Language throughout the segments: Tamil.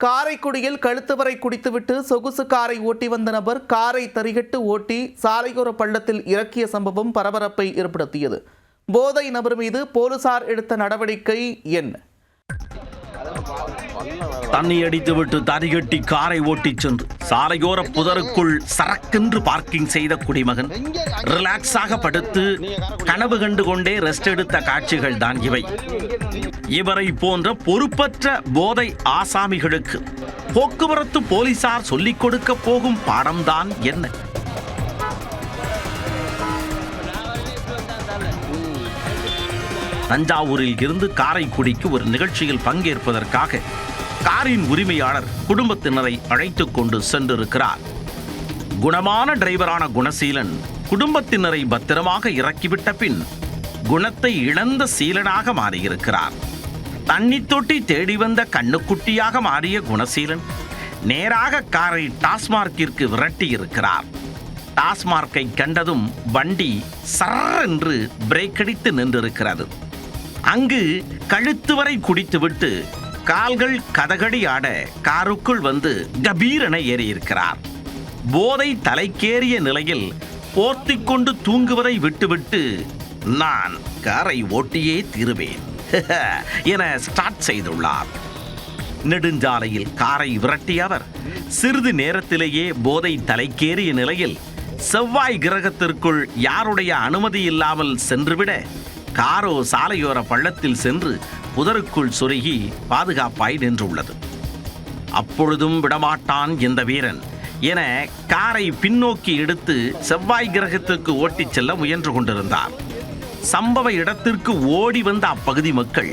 காரைக்குடியில் கழுத்து வரை குடித்துவிட்டு சொகுசு காரை ஓட்டி வந்த நபர் காரை தரிகட்டு ஓட்டி சாலையோர பள்ளத்தில் இறக்கிய சம்பவம் பரபரப்பை ஏற்படுத்தியது. போதை நபர் மீது போலீசார் எடுத்த நடவடிக்கை என்ன? தண்ணி அடித்துவிட்டு தரிகட்டி காரை ஓட்டிச் சென்று சாலையோர புதருக்குள் சரக்கென்று பார்க்கிங் செய்த குடிமகன் ரிலாக்ஸாக படுத்து கனவு கண்டு கொண்டே ரெஸ்ட் எடுத்த காட்சிகள் தான் இவை. இவரை போன்ற பொறுப்பற்ற போதை ஆசாமிகளுக்கு போக்குவரத்து போலீசார் சொல்லிக் கொடுக்க போகும் பாடம்தான் என்ன? தஞ்சாவூரில் இருந்து காரைக்குடிக்கு ஒரு நிகழ்ச்சியில் பங்கேற்பதற்காக காரின் உரிமையாளர் குடும்பத்தினரை அழைத்துக் கொண்டு சென்றிருக்கிறார். குணமான டிரைவரான குணசீலன் குடும்பத்தினரை பத்திரமாக இறக்கிவிட்ட பின் குணத்தை இழந்த சீலனாக மாறியிருக்கிறார். தண்ணி தொட்டி தேடி வந்த கண்ணுக்குட்டியாக மாறிய குணசீலன் நேராக காரை டாஸ்மார்க்கிற்கு விரட்டியிருக்கிறார். டாஸ்மார்க்கை கண்டதும் வண்டி சர்ரென்று பிரேக் அடித்து நின்றிருக்கிறது. அங்கு கழுத்து வரை குடித்துவிட்டு கால்கள் கதகடி ஆட காருக்குள் வந்து கபீரென ஏறியிருக்கிறார். போதை தலைக்கேறிய நிலையில் போர்த்திக் கொண்டு தூங்குவதை விட்டுவிட்டு நான் காரை ஓட்டியே தீருவேன் என ஸ்டார்ட் செய்துள்ளார். நெடுஞ்சாலையில் காரை விரட்டிய அவர் சிறிது நேரத்திலேயே போதை தலைக்கேறிய நிலையில் செவ்வாய் கிரகத்திற்குள் யாருடைய அனுமதி இல்லாமல் சென்றுவிட காரோ சாலையோர பள்ளத்தில் சென்று புதருக்குள் சொருகி பாதுகாப்பாய் நின்றுள்ளது. அப்பொழுதும் விடமாட்டான் இந்த வீரன் என காரை பின்னோக்கி எடுத்து செவ்வாய் கிரகத்திற்கு ஓட்டிச் செல்ல முயன்று கொண்டிருந்தார். சம்பவ இடத்திற்கு ஓடி வந்த அப்பகுதி மக்கள்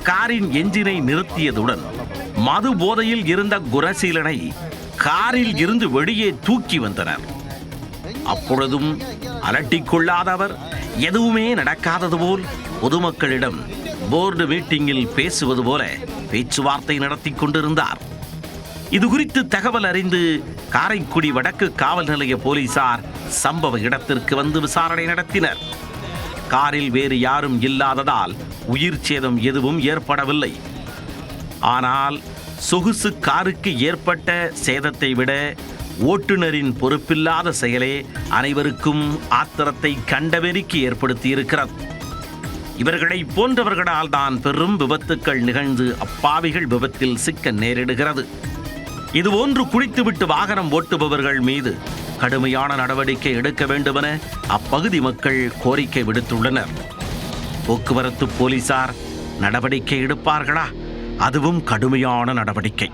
காரின் எஞ்சினை நிறுத்தியதுடன் மது போதையில் இருந்த குணசீலனை காரில் இருந்து வெளியே தூக்கி வந்தனர். அப்பொழுதும் அலட்டிக்கொள்ளாதவர் எதுவுமே நடக்காதது போல் பொதுமக்களிடம் போர்டு மீட்டிங்கில் பேசுவது போல பேச்சுவார்த்தை நடத்தி கொண்டிருந்தார். இது குறித்து தகவல் அறிந்து காரைக்குடி வடக்கு காவல் நிலைய போலீசார் சம்பவ இடத்திற்கு வந்து விசாரணை நடத்தினர். காரில் வேறு யாரும் இல்லாததால் உயிர் சேதம் எதுவும் ஏற்படவில்லை. ஆனால் சொகுசு காருக்கு ஏற்பட்ட சேதத்தை விட ஓட்டுநரின் பொறுப்பில்லாத செயலே அனைவருக்கும் ஆத்திரத்தை கண்டவெறிக்கு ஏற்படுத்தியிருக்கிறது. இவர்களை போன்றவர்களால் தான் பெரும் விபத்துக்கள் நிகழ்ந்து அப்பாவிகள் விபத்தில் சிக்க நேரிடுகிறது. இதுபோன்று குடித்துவிட்டு வாகனம் ஓட்டுபவர்கள் மீது கடுமையான நடவடிக்கை எடுக்க வேண்டுமென அப்பகுதி மக்கள் கோரிக்கை விடுத்துள்ளனர். போக்குவரத்து போலீசார் நடவடிக்கை எடுப்பார்களா? அதுவும் கடுமையான நடவடிக்கை.